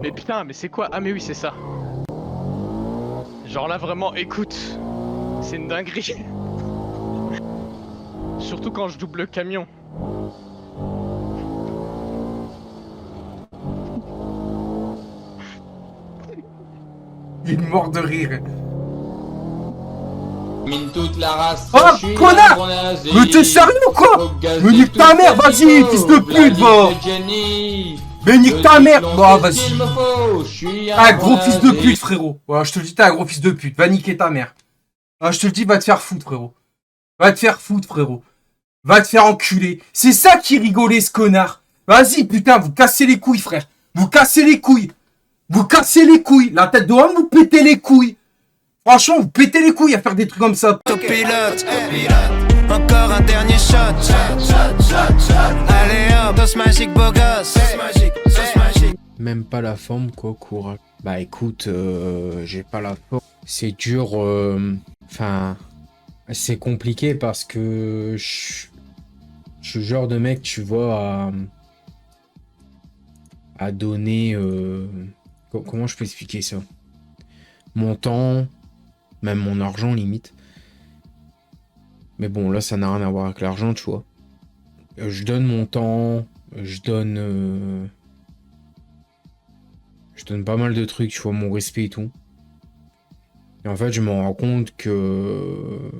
Mais putain, mais c'est quoi? Ah mais oui, c'est ça. Genre là vraiment, écoute, c'est une dinguerie. Surtout quand je double le camion. Il est mort de rire. Mine toute la race, Oh, je suis connard! un bon nazi. Mais t'es sérieux ou quoi? Faut gazer Mais nique ta toutes mère, les vas-y, typos, fils de pute, Vladimir va! et Jenny. Mais nique Le ta mère! diplôme, Bah, c'est vas-y. ce qu'il me faut, je suis Ah, un bon gros fils de nazi. pute, frérot. Ouais, je te le dis, t'es un gros fils de pute. Va niquer ta mère. Ah, je te le dis, va te faire foutre, frérot. Va te faire foutre, frérot. Va te faire enculer. C'est ça qui rigolait, ce connard. Vas-y, putain, vous cassez les couilles, frère. Vous cassez les couilles. Vous cassez les couilles. La tête de homme, vous pétez les couilles. Franchement, vous pétez les couilles à faire des trucs comme ça. Autopilote, encore un dernier shot. Allez hop, sauce magique, beau gosse. Sauce magique. Même pas la forme, quoi, courage. Bah écoute, j'ai pas la forme. C'est dur, enfin, c'est compliqué parce que je suis le genre de mec, tu vois, à donner, comment je peux expliquer ça? Mon temps, même mon argent limite. Mais bon, là, ça n'a rien à voir avec l'argent, tu vois. Je donne mon temps, je donne pas mal de trucs, tu vois, mon respect et tout. Et en fait, je me rends compte que...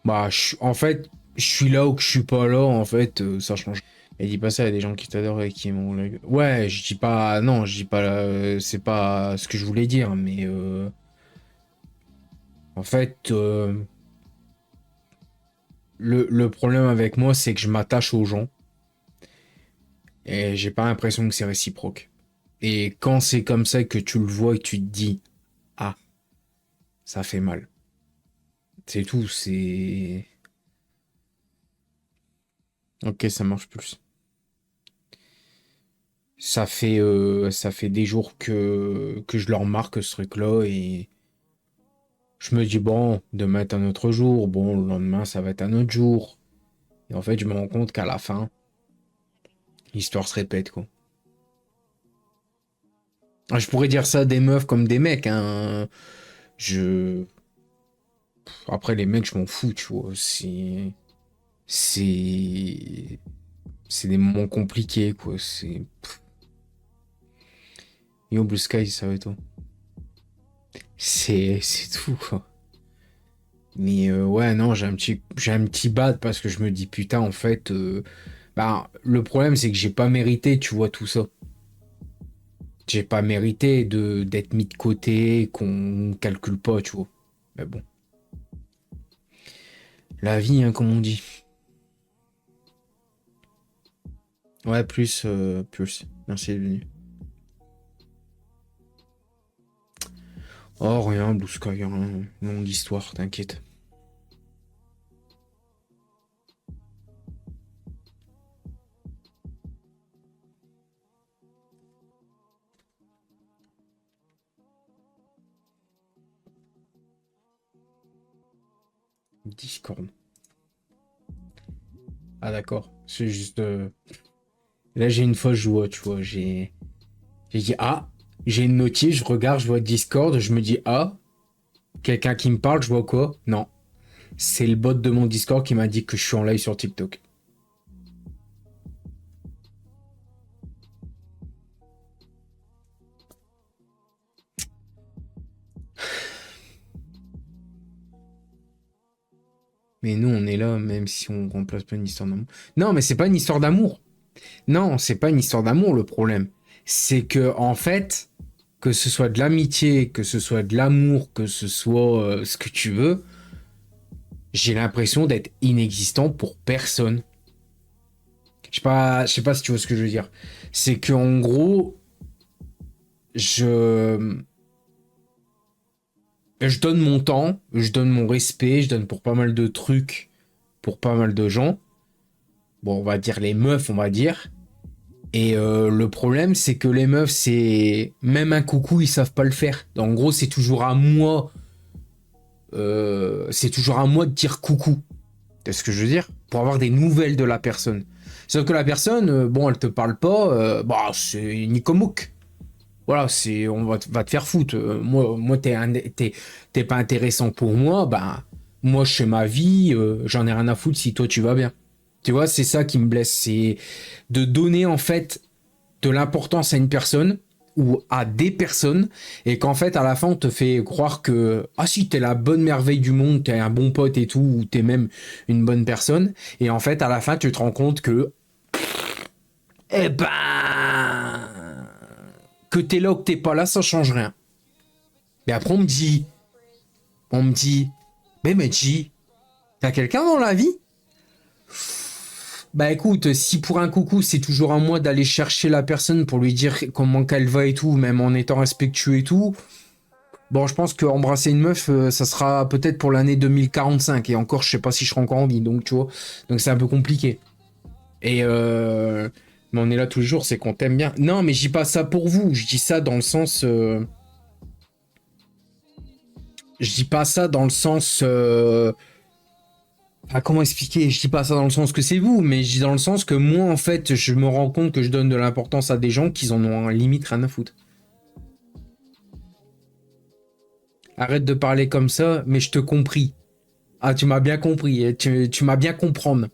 Bah, en fait, je suis là ou que je suis pas là, en fait, ça change. Et dis pas ça, il y a des gens qui t'adorent et qui aiment la gueule. Ouais, je dis pas... Non, je dis pas... c'est pas ce que je voulais dire, mais... En fait... Le problème avec moi, c'est que je m'attache aux gens. Et j'ai pas l'impression que c'est réciproque. Et quand c'est comme ça que tu le vois et que tu te dis, ah, ça fait mal. C'est tout, c'est... Ok, ça marche plus. Ça fait des jours que je leur marque ce truc-là et je me dis, bon, demain est un autre jour, bon, le lendemain, ça va être un autre jour. Et en fait, je me rends compte qu'à la fin, l'histoire se répète, quoi. Ah, je pourrais dire ça des meufs comme des mecs, hein. Je... Après, les mecs, je m'en fous, tu vois. C'est... C'est des moments compliqués, quoi. C'est... Yo, Blue Sky, ça va et toi? C'est tout, quoi. Mais ouais, non, j'ai un petit bad parce que je me dis, putain, en fait... Bah, le problème, c'est que j'ai pas mérité, tu vois, tout ça. J'ai pas mérité d'être mis de côté, qu'on calcule pas, tu vois. Mais bon. La vie, hein, comme on dit. Ouais, plus. Merci d'être venu. Oh, rien, Blue Sky, rien. Longue histoire, t'inquiète. Discord. Ah, d'accord. C'est juste... Là, j'ai une fausse joie, tu vois. J'ai dit, ah, j'ai une notice, je regarde, je vois Discord, je me dis, ah, quelqu'un qui me parle, je vois quoi? Non. C'est le bot de mon Discord qui m'a dit que je suis en live sur TikTok. Mais nous, on est là, même si on remplace pas une histoire d'amour. Non, mais c'est pas une histoire d'amour. Non, c'est pas une histoire d'amour, le problème. C'est que, en fait, que ce soit de l'amitié, que ce soit de l'amour, que ce soit ce que tu veux, j'ai l'impression d'être inexistant pour personne. Je sais pas si tu vois ce que je veux dire. C'est que en gros, je donne mon temps, je donne mon respect, je donne pour pas mal de trucs, pour pas mal de gens. Bon, on va dire les meufs, on va dire. Et le problème, c'est que les meufs, c'est... Même un coucou, ils savent pas le faire. En gros, c'est toujours à moi... c'est toujours à moi de dire coucou. C'est ce que je veux dire? Pour avoir des nouvelles de la personne. Sauf que la personne, bon, elle te parle pas, bah, c'est Nicomouk. Voilà, c'est, va te faire foutre. Moi, t'es pas intéressant pour moi, bah, moi, je fais ma vie, j'en ai rien à foutre si toi, tu vas bien. Tu vois, c'est ça qui me blesse, c'est de donner, en fait, de l'importance à une personne ou à des personnes et qu'en fait, à la fin, on te fait croire que, ah si, t'es la bonne merveille du monde, t'es un bon pote et tout, ou t'es même une bonne personne. Et en fait, à la fin, tu te rends compte que, eh ben, que t'es là ou que t'es pas là, ça change rien. Mais après, on me dit, mais Medji, t'as quelqu'un dans la vie? Bah écoute, si pour un coucou, c'est toujours à moi d'aller chercher la personne pour lui dire comment qu'elle va et tout, même en étant respectueux et tout, bon, je pense qu'embrasser une meuf, ça sera peut-être pour l'année 2045. Et encore, je sais pas si je serai encore en vie, donc tu vois. Donc c'est un peu compliqué. Et mais on est là tous les jours, c'est qu'on t'aime bien. Non, mais je dis pas ça pour vous, je dis ça dans le sens... Je dis pas ça dans le sens... Ah, comment expliquer? Je dis pas ça dans le sens que c'est vous, mais je dis dans le sens que moi, en fait, je me rends compte que je donne de l'importance à des gens qui en ont limite rien à foutre. Arrête de parler comme ça, mais je te compris. Ah, tu m'as bien compris, tu m'as bien comprendre.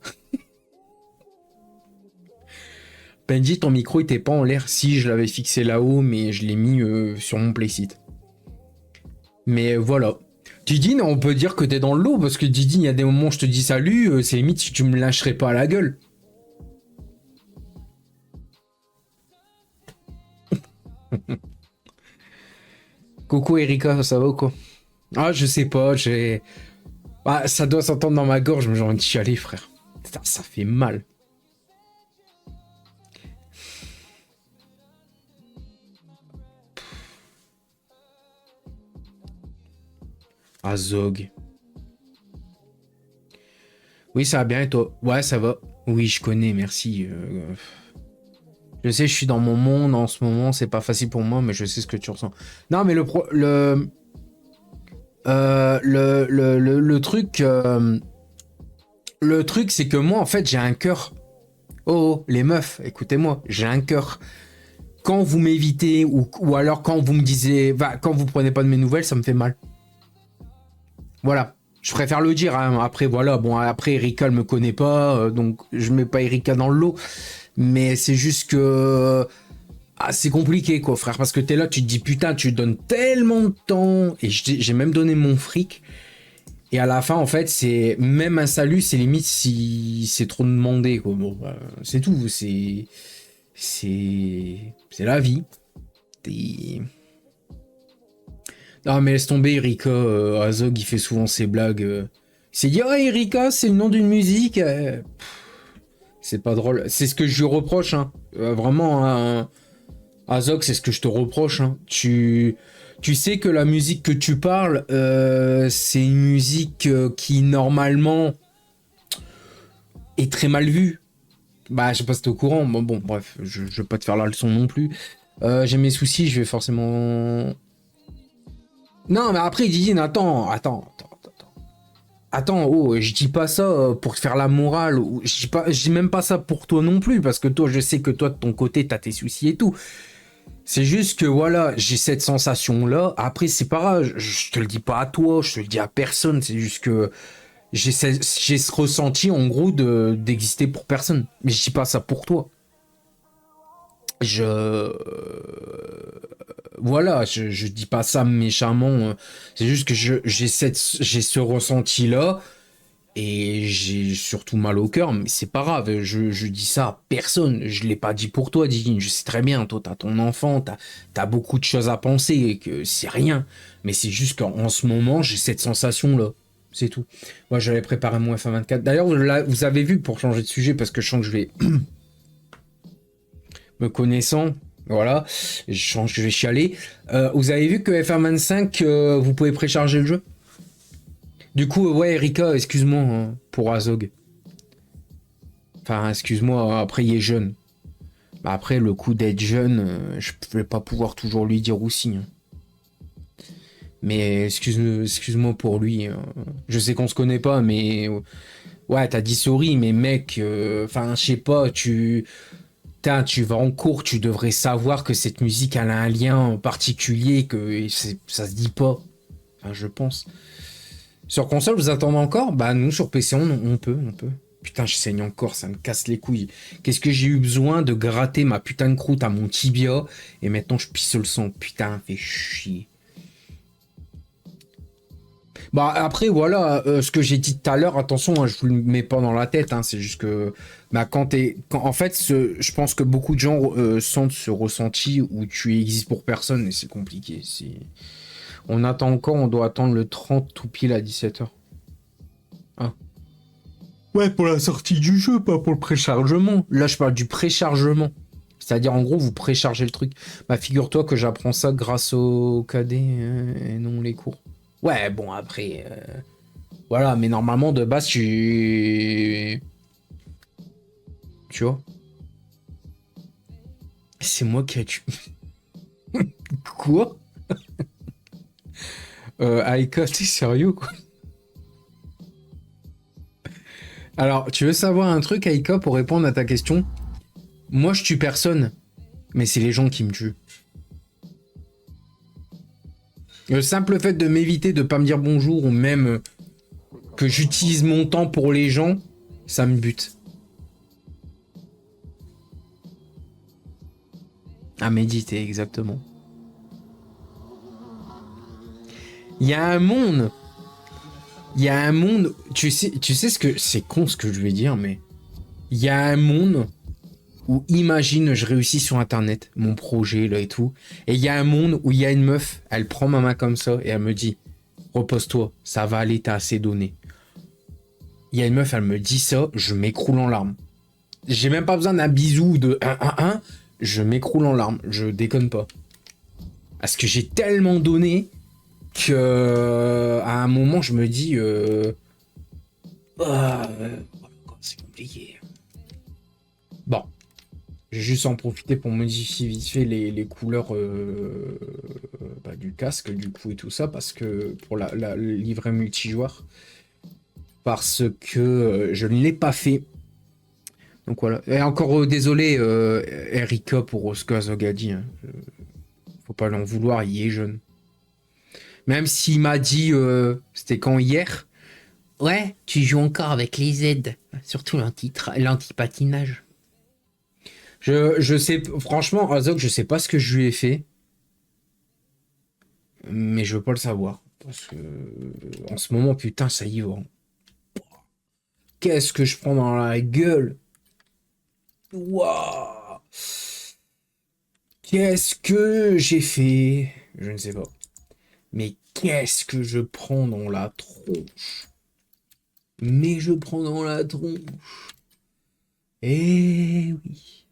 Benji, ton micro était pas en l'air. Si, je l'avais fixé là-haut, mais je l'ai mis sur mon playset. Mais voilà. Didi, on peut dire que t'es dans le lot, parce que Didi, il y a des moments où je te dis salut, c'est limite si tu me lâcherais pas à la gueule. Coucou Erika, ça va ou quoi? Ah, je sais pas, j'ai... Ah, ça doit s'entendre dans ma gorge, mais j'ai envie de chialer, frère. Putain, ça fait mal. Azog. Oui, ça va bien et toi? Ouais, ça va. Oui, je connais, merci. Je sais, je suis dans mon monde en ce moment, c'est pas facile pour moi, mais je sais ce que tu ressens. Non, mais le truc, c'est que moi, en fait, j'ai un cœur. Oh, les meufs, écoutez-moi, j'ai un cœur. Quand vous m'évitez ou alors quand vous me disiez, quand vous prenez pas de mes nouvelles, ça me fait mal. Voilà. Je préfère le dire. Hein. Après, voilà. Bon, après, Erika, elle me connaît pas, donc je mets pas Erika dans le lot. Mais c'est juste que c'est compliqué, quoi, frère. Parce que t'es là, tu te dis, putain, tu donnes tellement de temps. Et j'ai même donné mon fric. Et à la fin, en fait, c'est même un salut, c'est limite si c'est trop demandé, quoi. Bon, c'est tout. C'est la vie. Non, mais laisse tomber, Erika. Azog, il fait souvent ses blagues. Il s'est dit, oh, Erika, c'est le nom d'une musique. C'est pas drôle. C'est ce que je lui reproche, hein. Vraiment, hein. Azog, c'est ce que je te reproche, hein. Tu sais que la musique que tu parles, c'est une musique qui, normalement, est très mal vue. Bah, je sais pas si t'es au courant. Bon, bref, je vais pas te faire la leçon non plus. J'ai mes soucis, je vais forcément... Non, mais après, Didi, attends, oh, je dis pas ça pour te faire la morale, je dis même pas ça pour toi non plus, parce que toi, je sais que toi, de ton côté, t'as tes soucis et tout. C'est juste que, voilà, j'ai cette sensation-là. Après, c'est pas grave, je te le dis pas à toi, je te le dis à personne, c'est juste que j'ai ce ressenti, en gros, d'exister pour personne. Mais je dis pas ça pour toi. Voilà, je dis pas ça méchamment, c'est juste que j'ai ce ressenti-là, et j'ai surtout mal au cœur, mais c'est pas grave, je dis ça à personne, je l'ai pas dit pour toi, Digine, je sais très bien, toi t'as ton enfant, t'as beaucoup de choses à penser, et que c'est rien, mais c'est juste qu'en ce moment, j'ai cette sensation-là, c'est tout. Moi, j'avais préparé mon F1 24, d'ailleurs, là, vous avez vu, pour changer de sujet, parce que je sens que je vais... me connaissant... Voilà, je vais chialer. Vous avez vu que F1 25, vous pouvez précharger le jeu? Du coup, ouais, Erika, excuse-moi hein, pour Azog. Enfin, excuse-moi, après, il est jeune. Bah, après, le coup d'être jeune, je vais pas pouvoir toujours lui dire aussi. Hein. Mais excuse-moi pour lui. Je sais qu'on se connaît pas, mais Ouais, t'as dit sorry, mais mec, enfin, je sais pas, tu vas en cours, tu devrais savoir que cette musique, elle a un lien particulier, que ça se dit pas. Enfin, je pense. Sur console, vous attendez encore? Bah, nous, sur PC, on peut, on peut. Putain, je saigne encore, ça me casse les couilles. Qu'est-ce que j'ai eu besoin de gratter ma putain de croûte à mon tibia, et maintenant je pisse le sang. Putain, fait chier. Bah après voilà, ce que j'ai dit tout à l'heure, attention, hein, je vous le mets pas dans la tête, hein, c'est juste que bah en fait, je pense que beaucoup de gens sentent ce ressenti où tu existes pour personne et c'est compliqué. On attend encore, on doit attendre le 30 tout pile à 17h. Ah. Ouais, pour la sortie du jeu, pas pour le préchargement. Là, je parle du préchargement. C'est-à-dire, en gros, vous préchargez le truc. Bah, figure-toi que j'apprends ça grâce au KD et non les cours. Ouais, bon, après... voilà, mais normalement, de base, tu vois. C'est moi qui ai tué... Quoi? Aika, t'es sérieux, quoi? Alors, tu veux savoir un truc, Aika, pour répondre à ta question? Moi, je tue personne, mais c'est les gens qui me tuent. Le simple fait de m'éviter de pas me dire bonjour ou même que j'utilise mon temps pour les gens, ça me bute. À méditer, exactement. Il y a un monde. Il y a un monde. Tu sais ce que. C'est con ce que je vais dire, mais. Il y a un monde où, imagine, je réussis sur internet, mon projet là et tout. Et il y a un monde où il y a une meuf, elle prend ma main comme ça et elle me dit repose-toi, ça va aller, t'as assez donné. Il y a une meuf, elle me dit ça, je m'écroule en larmes. J'ai même pas besoin d'un bisou de 1-1-1, je m'écroule en larmes, je déconne pas. Parce que j'ai tellement donné que à un moment je me dis c'est compliqué. Bon, je vais juste en profiter pour modifier vite fait les couleurs du casque du coup et tout ça parce que pour le livret multijoueur parce que je ne l'ai pas fait. Donc voilà. Et encore désolé Erika pour ce qu'Azog dit. Hein. Faut pas l'en vouloir, il est jeune. Même s'il m'a dit, c'était quand hier? Ouais, tu joues encore avec les aides. Surtout l'anti-patinage. Je sais, franchement, Azog, je sais pas ce que je lui ai fait. Mais je veux pas le savoir. Parce que, en ce moment, putain, ça y va. Qu'est-ce que je prends dans la gueule? Waouh! Qu'est-ce que j'ai fait? Je ne sais pas. Mais qu'est-ce que je prends dans la tronche? Mais je prends dans la tronche. Eh oui.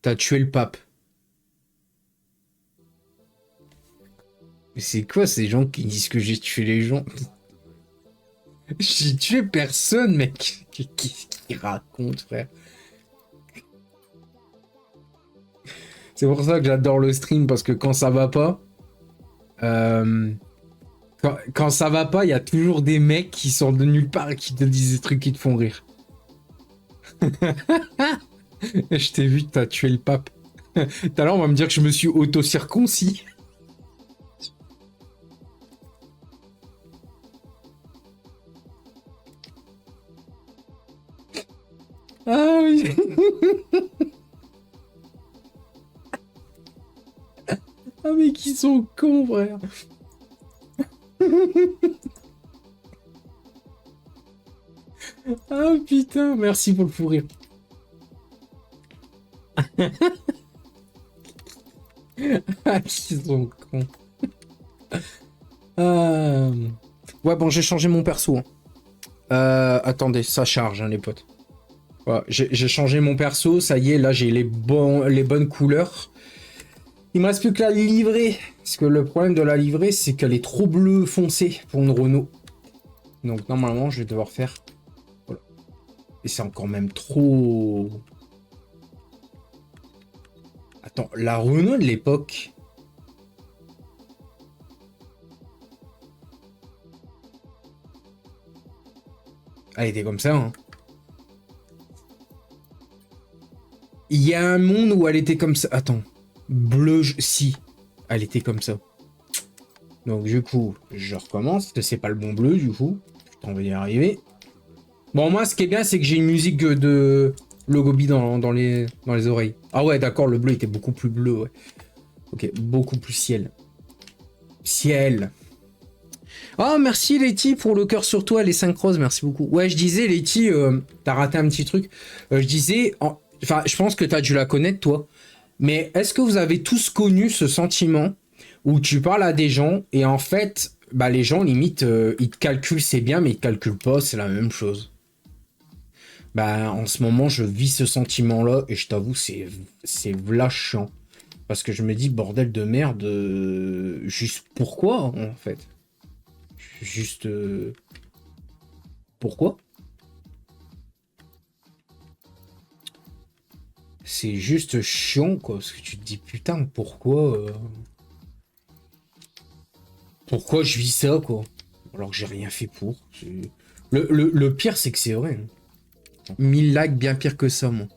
T'as tué le pape. Mais c'est quoi ces gens qui disent que j'ai tué les gens? J'ai tué personne, mec. Qu'est-ce qu'il raconte, frère? C'est pour ça que j'adore le stream, parce que quand ça va pas... Quand ça va pas, il y a toujours des mecs qui sortent de nulle part et qui te disent des trucs qui te font rire. Je t'ai vu, t'as tué le pape. Tout à l'heure, on va me dire que je me suis auto-circoncis. Ah oui. Ah mais qui sont cons, frère. Ah putain, merci pour le fou rire. Ah, qui sont cons. Ouais, bon, j'ai changé mon perso. Hein. Attendez, ça charge, hein, les potes. Ouais, j'ai changé mon perso, ça y est, là j'ai les bonnes couleurs. Il me reste plus que la livrée. Parce que le problème de la livrée, c'est qu'elle est trop bleu foncé pour une Renault. Donc normalement, je vais devoir faire... Voilà. Et c'est encore même trop... Attends, la Renault de l'époque... Elle était comme ça, hein. Il y a un monde où elle était comme ça. Attends. Bleu, si. Elle était comme ça. Donc du coup, je recommence. C'est pas le bon bleu, du coup. Putain, on va y arriver. Bon, moi, ce qui est bien, c'est que j'ai une musique de Logobi dans les oreilles. Ah ouais, d'accord, le bleu était beaucoup plus bleu, ouais. Ok, beaucoup plus ciel. Ciel. Oh, merci Letty pour le cœur sur toi, les 5 roses, merci beaucoup. Ouais, je disais, Letty, t'as raté un petit truc. Je disais, enfin, je pense que t'as dû la connaître, toi. Mais est-ce que vous avez tous connu ce sentiment où tu parles à des gens et en fait, bah, les gens, limite, ils te calculent, c'est bien, mais ils te calculent pas, c'est la même chose. Bah, en ce moment, je vis ce sentiment-là et je t'avoue, c'est v'là chiant. Parce que je me dis, bordel de merde, juste pourquoi, en fait? Juste... pourquoi? C'est juste chiant, quoi, parce que tu te dis, putain, pourquoi... pourquoi je vis ça, quoi? Alors que j'ai rien fait pour. Le pire, c'est que c'est vrai. 1000 likes, bien pire que ça, moi.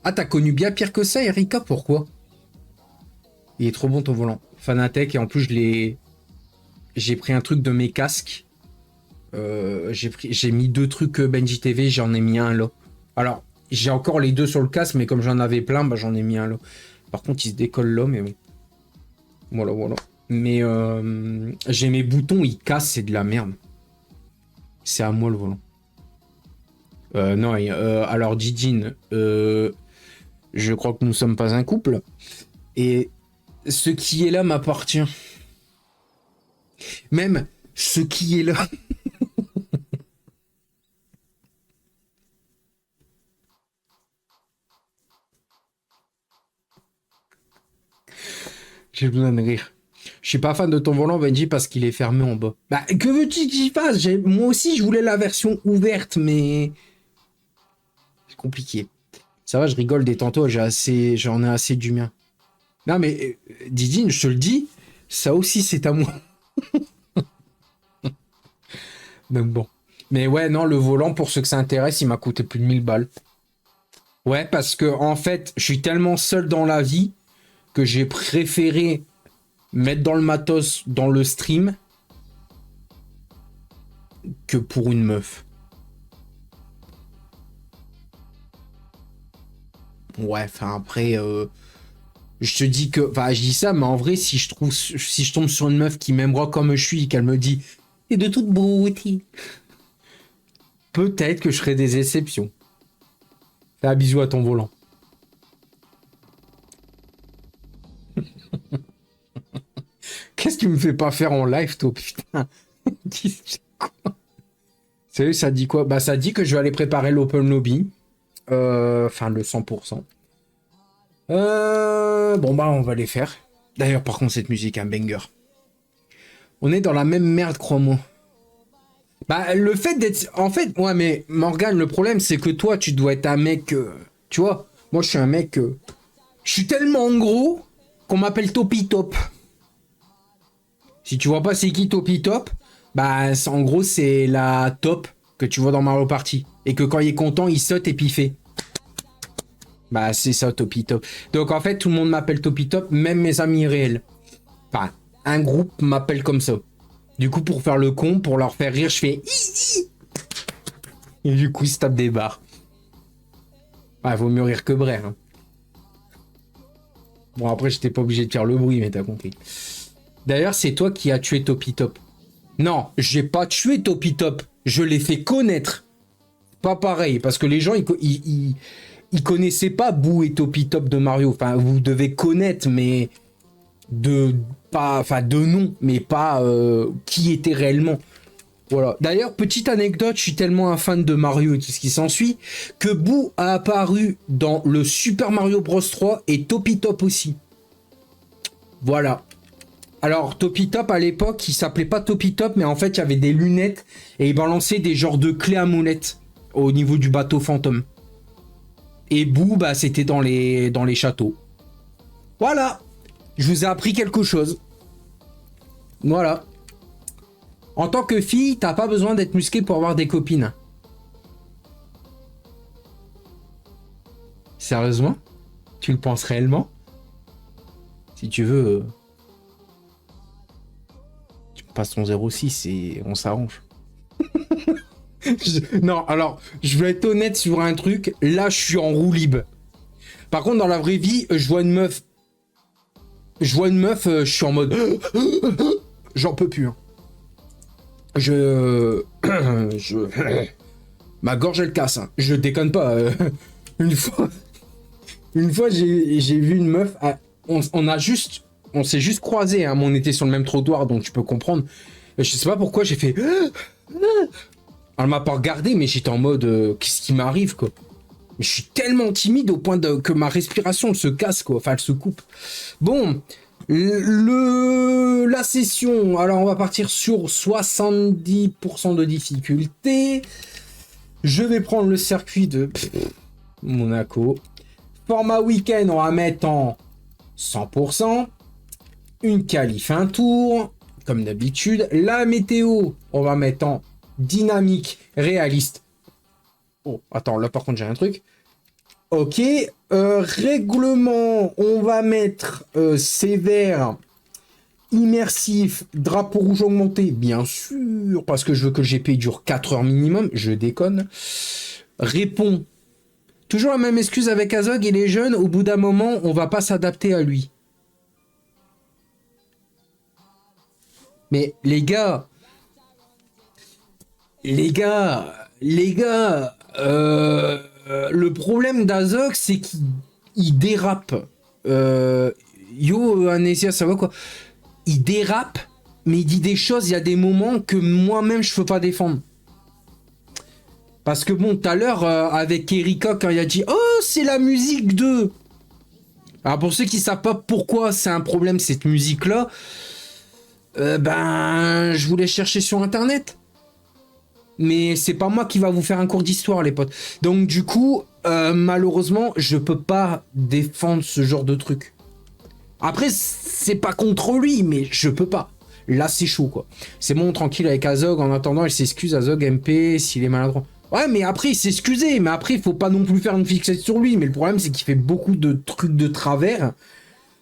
Ah, t'as connu bien pire que ça, Erika? Pourquoi? Il est trop bon, ton volant. Fanatec, et en plus, j'ai pris un truc de mes casques. J'ai mis 2 trucs Benji TV, j'en ai mis un là. Alors, j'ai encore les 2 sur le casque, mais comme j'en avais plein, bah, j'en ai mis un là. Par contre, il se décolle là, mais bon. Voilà, voilà. Mais j'ai mes boutons, ils cassent, c'est de la merde. C'est à moi le volant. Non, alors Didine, je crois que nous sommes pas un couple. Et ce qui est là m'appartient. Même ce qui est là. J'ai besoin de rire. Je suis pas fan de ton volant, Benji, parce qu'il est fermé en bas. Bah, que veux-tu que j'y fasse? Moi aussi, je voulais la version ouverte, mais... c'est compliqué. Ça va, je rigole des tantôt, j'en ai assez du mien. Non, mais, Didine, je te le dis, ça aussi, c'est à moi. Donc bon. Mais ouais, non, le volant, pour ceux que ça intéresse, il m'a coûté plus de 1000 balles. Ouais, parce que, en fait, je suis tellement seul dans la vie que j'ai préféré mettre dans le matos dans le stream que pour une meuf. Ouais, enfin après, je te dis que, enfin je dis ça, mais en vrai, si je tombe sur une meuf qui m'aimera comme je suis, qu'elle me dit et de toute beauté, peut-être que je ferai des exceptions. Fais un bisou à ton volant. Qu'est-ce que tu me fais pas faire en live, toi, putain? Sérieux, ça dit quoi? Bah, ça dit que je vais aller préparer l'Open Lobby. Enfin, le 100%. Bon, bah, on va les faire. D'ailleurs, par contre, cette musique, un banger. On est dans la même merde, crois-moi. Bah, le fait d'être... En fait, ouais, mais Morgane, le problème, c'est que toi, tu dois être un mec... tu vois, moi, je suis un mec... je suis tellement gros qu'on m'appelle Topi Top. Si tu vois pas c'est qui Topi Top, bah en gros c'est la top que tu vois dans Mario Party. Et que quand il est content, il saute et puis il fait. Bah c'est ça Topi Top. Donc en fait tout le monde m'appelle Topi Top, même mes amis réels. Enfin, un groupe m'appelle comme ça. Du coup pour faire le con, pour leur faire rire, je fais hi. Et du coup ils se tapent des barres. Ah, vaut mieux rire que brère. Hein. Bon après j'étais pas obligé de faire le bruit, mais t'as compris. D'ailleurs, c'est toi qui as tué Topi Top. Non, j'ai pas tué Topi Top. Je l'ai fait connaître. Pas pareil, parce que les gens, ils connaissaient pas Boo et Topi Top de Mario. Enfin, vous devez connaître, mais de nom, mais pas qui était réellement. Voilà. D'ailleurs, petite anecdote, je suis tellement un fan de Mario et tout ce qui s'ensuit, que Boo a apparu dans le Super Mario Bros 3 et Topi Top aussi. Voilà. Alors, Topi Top, à l'époque, il s'appelait pas Topi Top, mais en fait, il y avait des lunettes et il balançait des genres de clés à molette au niveau du bateau fantôme. Et Boo, bah, c'était dans les châteaux. Voilà. Je vous ai appris quelque chose. Voilà. En tant que fille, t'as pas besoin d'être musquée pour avoir des copines. Sérieusement? Tu le penses réellement? Si tu veux, tu me passes ton 06 et on s'arrange. Non, alors, je vais être honnête sur un truc. Là, je suis en roue libre. Par contre, dans la vraie vie, je vois une meuf. Je suis en mode. J'en peux plus. Hein. Ma gorge, elle casse. Hein. Je déconne pas. Une fois, j'ai vu une meuf. On s'est juste croisés. Hein, mais on était sur le même trottoir, donc tu peux comprendre. Je sais pas pourquoi j'ai fait. Elle m'a pas regardé, mais j'étais en mode. Qu'est-ce qui m'arrive, quoi? Je suis tellement timide au point que ma respiration elle se casse, quoi. Enfin, elle se coupe. Bon. La session, alors on va partir sur 70% de difficulté. Je vais prendre le circuit de Monaco. Format week-end, on va mettre en 100%. Une qualif, un tour, comme d'habitude. La météo, on va mettre en dynamique, réaliste. Oh, attends, là par contre j'ai un truc. Ok, règlement, on va mettre sévère, immersif, drapeau rouge augmenté, bien sûr, parce que je veux que le GP dure 4 heures minimum, je déconne. Réponds. Toujours la même excuse avec Azog, il est jeune, au bout d'un moment, on va pas s'adapter à lui. Mais les gars, le problème d'Azog, c'est qu'il dérape. Anésia, ça va quoi? Il dérape, mais il dit des choses, il y a des moments que moi-même, je peux pas défendre. Parce que bon, tout à l'heure, avec Erika, quand il a dit « Oh, c'est la musique de... » Alors pour ceux qui savent pas pourquoi c'est un problème, cette musique-là, je voulais chercher sur Internet. Mais c'est pas moi qui va vous faire un cours d'histoire, les potes. Donc du coup, malheureusement, je peux pas défendre ce genre de truc. Après, c'est pas contre lui, mais je peux pas. Là, c'est chaud, quoi. C'est bon, tranquille avec Azog. En attendant, il s'excuse, Azog, MP, s'il est maladroit. Ouais, mais après, il s'est excusé. Mais après, il faut pas non plus faire une fixette sur lui. Mais le problème, c'est qu'il fait beaucoup de trucs de travers.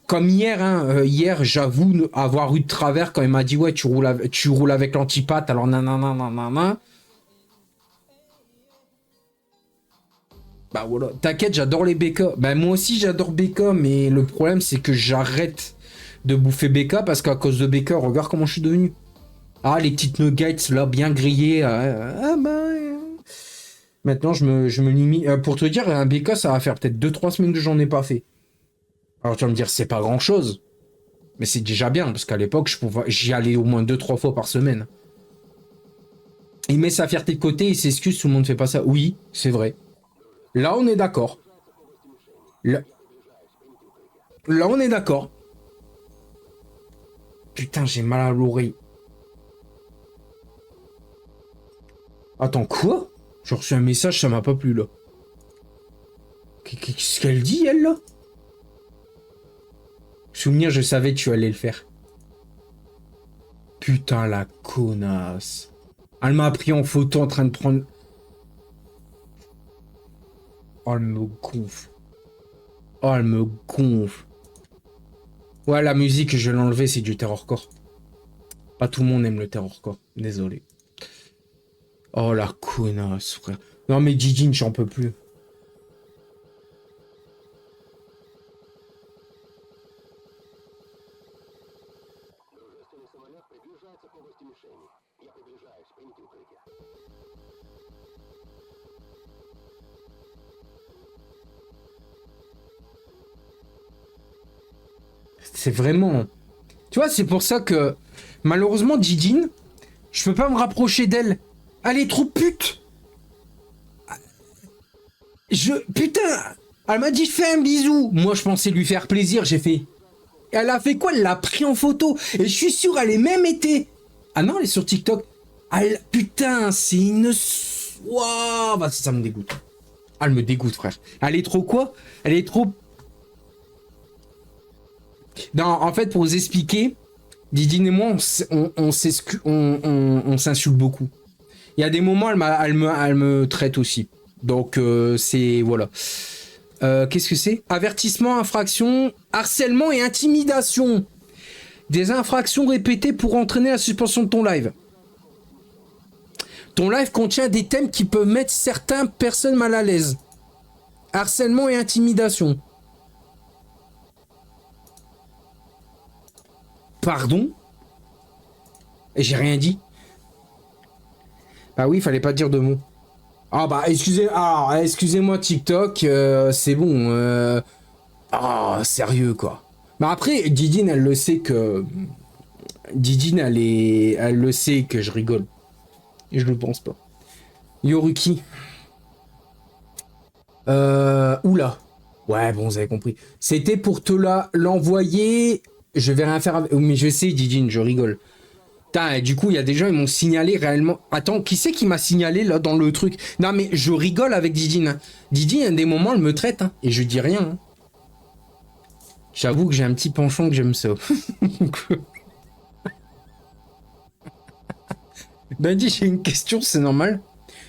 Comme hier, hein. Hier, j'avoue avoir eu de travers quand il m'a dit « Ouais, tu roules avec l'antipate, alors nanana. » Bah voilà, t'inquiète, j'adore les BK. Bah moi aussi j'adore BK, mais le problème c'est que j'arrête de bouffer BK parce qu'à cause de BK, regarde comment je suis devenu. Ah, les petites nuggets là, bien grillées. Maintenant je me limite. Pour te dire, un BK ça va faire peut-être 2-3 semaines que j'en ai pas fait. Alors tu vas me dire, c'est pas grand chose. Mais c'est déjà bien, parce qu'à l'époque, j'y allais au moins 2-3 fois par semaine. Il met sa fierté de côté, il s'excuse, tout le monde fait pas ça. Oui, c'est vrai. Là, on est d'accord. Là, on est d'accord. Putain, j'ai mal à l'oreille. Attends, quoi? J'ai reçu un message, ça m'a pas plu, là. Qu'est-ce qu'elle dit, elle, là? Souvenir, je savais que tu allais le faire. Putain, la connasse. Elle m'a pris en photo en train de prendre... Oh, elle me gonfle. Oh, elle me gonfle. Ouais, la musique, je vais l'enlever, c'est du terrorcore. Pas tout le monde aime le terrorcore. Désolé. Oh, la connasse, frère. Non, mais Jijin, j'en peux plus. C'est vraiment... Tu vois, c'est pour ça que... Malheureusement, Jijin, je peux pas me rapprocher d'elle. Elle est trop pute. Putain, elle m'a dit fais un bisou. Moi, je pensais lui faire plaisir, j'ai fait... Elle a fait quoi? Elle l'a pris en photo. Et je suis sûr, elle est même été... Ah non, elle est sur TikTok. Putain, c'est une... Waouh, bah, ça me dégoûte. Elle me dégoûte, frère. Elle est trop quoi? Elle est trop... Non, en fait, pour vous expliquer, Didine et moi, on s'insulte beaucoup. Il y a des moments, elle me traite aussi. Donc, c'est... Voilà. Qu'est-ce que c'est? Avertissement, infraction, harcèlement et intimidation. Des infractions répétées pour entraîner la suspension de ton live. Ton live contient des thèmes qui peuvent mettre certaines personnes mal à l'aise. Harcèlement et intimidation. Pardon? Et j'ai rien dit. Bah oui, fallait pas dire de mots. Ah bah excusez-moi TikTok, c'est bon. Ah, sérieux quoi. Bah après, Didine, elle le sait que... Didine, elle le sait que je rigole. Et je le pense pas. Yoruki. Oula. Ouais, bon, vous avez compris. C'était pour te l'envoyer. Je vais rien faire avec... Mais je sais, Didine, je rigole. Putain, du coup, il y a des gens, ils m'ont signalé réellement... Attends, qui c'est qui m'a signalé, là, dans le truc? Non, mais je rigole avec Didine. Hein. Didine, à des moments, elle me traite, hein, et je dis rien. Hein. J'avoue que j'ai un petit penchant que j'aime ça. Bendy, j'ai une question, c'est normal.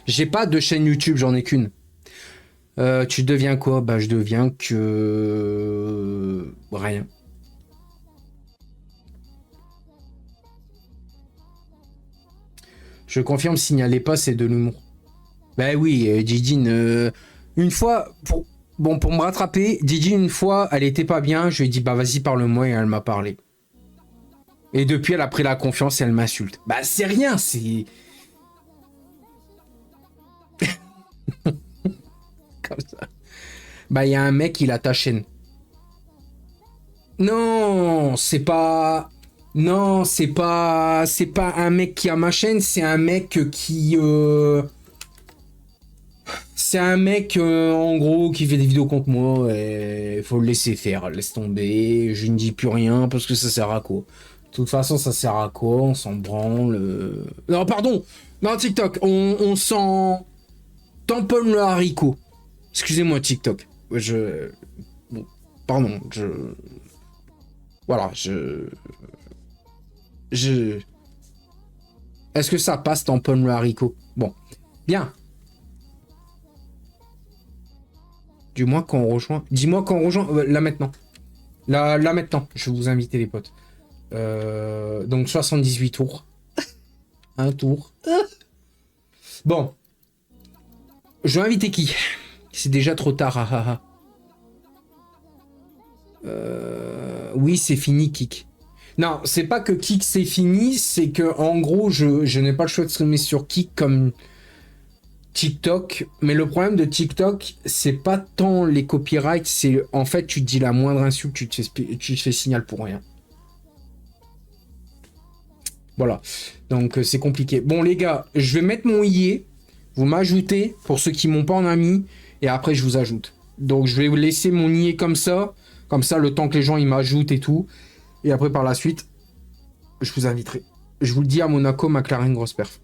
J'ai pas de chaîne YouTube, j'en ai qu'une. Tu deviens quoi? Bah, je deviens que... Rien. Je confirme, signalez pas, c'est de l'humour. Bah oui, Didine, une fois, pour me rattraper, Didine, une fois, elle était pas bien, je lui ai dit, bah vas-y, parle-moi, et elle m'a parlé. Et depuis, elle a pris la confiance et elle m'insulte. Bah c'est rien, c'est... Comme ça. Bah il y a un mec, il a ta chaîne. Non, c'est pas... Non, c'est pas un mec qui a ma chaîne, c'est un mec qui... C'est un mec, en gros, qui fait des vidéos contre moi, et faut le laisser faire, laisse tomber, je ne dis plus rien, parce que ça sert à quoi? De toute façon, ça sert à quoi? On s'en branle... Non, pardon! Non, TikTok, on s'en... tamponne le haricot. Excusez-moi, TikTok. Bon, pardon, Voilà, Est-ce que ça passe, tamponne le haricot? Bon, bien. Dis-moi quand on rejoint. Dis-moi quand on rejoint. Là maintenant. Là maintenant. Je vais vous inviter les potes. Donc 78 tours. Un tour. Bon. Je vais inviter qui? C'est déjà trop tard. Oui, c'est fini, Kik. Non, c'est pas que Kik c'est fini, c'est que en gros, je n'ai pas le choix de streamer sur Kik comme TikTok. Mais le problème de TikTok, c'est pas tant les copyrights, c'est en fait, tu te dis la moindre insulte, tu te fais signal pour rien. Voilà. Donc, c'est compliqué. Bon, les gars, je vais mettre mon IE. Vous m'ajoutez, pour ceux qui m'ont pas en ami, et après, je vous ajoute. Donc, je vais vous laisser mon IE comme ça. Comme ça, le temps que les gens, ils m'ajoutent et tout. Et après, par la suite, je vous inviterai. Je vous le dis à Monaco, McLaren, grosse perf.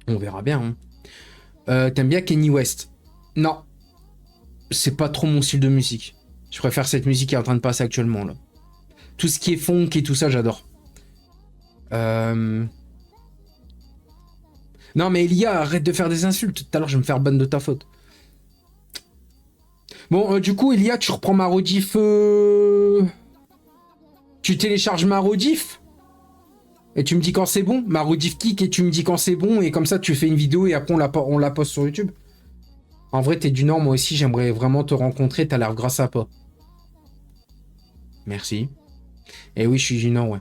On verra bien. Hein. T'aimes bien Kanye West? Non. C'est pas trop mon style de musique. Je préfère cette musique qui est en train de passer actuellement, là. Tout ce qui est funk et tout ça, j'adore. Non, mais Elia, arrête de faire des insultes. Tout à l'heure, je vais me faire ban de ta faute. Bon, du coup, Elia, tu reprends ma rediff... Tu télécharges ma rediff et tu me dis quand c'est bon. Ma rediff kick et tu me dis quand c'est bon. Et comme ça, tu fais une vidéo et après, on la poste sur YouTube. En vrai, t'es du Nord. Moi aussi, j'aimerais vraiment te rencontrer. T'as l'air grâce à pas. Merci. Et oui, je suis du Nord, ouais.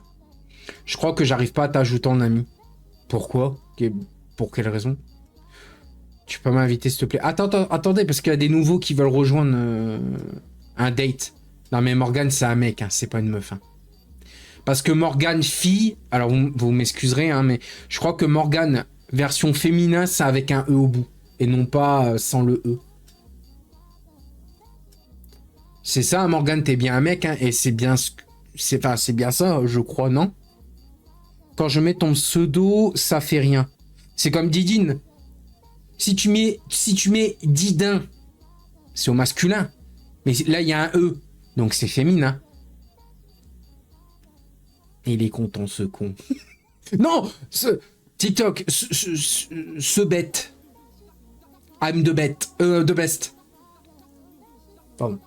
Je crois que j'arrive pas à t'ajouter en ami. Pourquoi? Pour quelle raison? Tu peux m'inviter, s'il te plaît. Attendez, parce qu'il y a des nouveaux qui veulent rejoindre un date. Non, mais Morgane, c'est un mec, hein, c'est pas une meuf. Hein. Parce que Morgane fille, alors vous m'excuserez, hein, mais je crois que Morgane version féminin, c'est avec un E au bout. Et non pas sans le E. C'est ça, Morgane, t'es bien un mec, hein, et c'est bien, c'est bien ça, je crois, non? Quand je mets ton pseudo, ça fait rien. C'est comme Didine. Si tu mets Didin, c'est au masculin. Mais là, il y a un E. Donc, c'est féminin. Et il est content, ce con. Non, TikTok, ce bête. I'm the best. Pardon.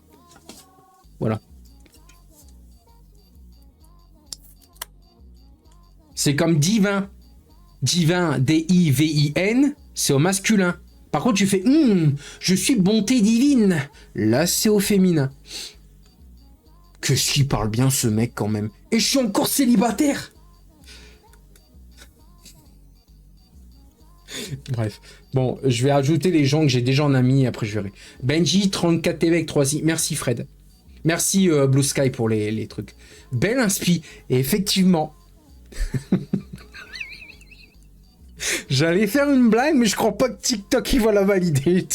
Voilà. C'est comme divin. Divin, D-I-V-I-N, c'est au masculin. Par contre, tu fais je suis bonté divine. Là, c'est au féminin. Qu'est-ce qu'il parle bien, ce mec, quand même. Et je suis encore célibataire. Bref. Bon, je vais ajouter les gens que j'ai déjà en ami, après je verrai. Benji, 34 TV avec 3i. Merci, Fred. Merci, Blue Sky, pour les trucs. Belle inspi. Et effectivement... J'allais faire une blague, mais je crois pas que TikTok il va la valider.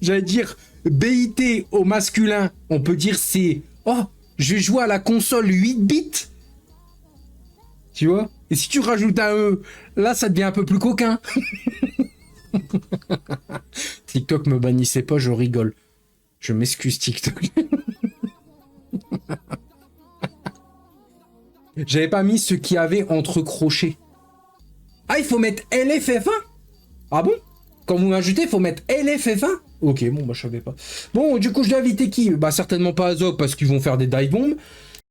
J'allais dire BIT au masculin. On peut dire c'est oh, je vais jouer à la console 8 bits. Tu vois? Et si tu rajoutes un E, là ça devient un peu plus coquin. TikTok me bannissait pas, je rigole. Je m'excuse TikTok. J'avais pas mis ce qu'il y avait entre crochets. Ah, il faut mettre LFF1? Ah bon? Quand vous m'ajoutez, il faut mettre LFF1? Ok, bon, bah, je savais pas. Bon, du coup, je dois inviter qui? Bah, certainement pas Azog, parce qu'ils vont faire des dive bombs.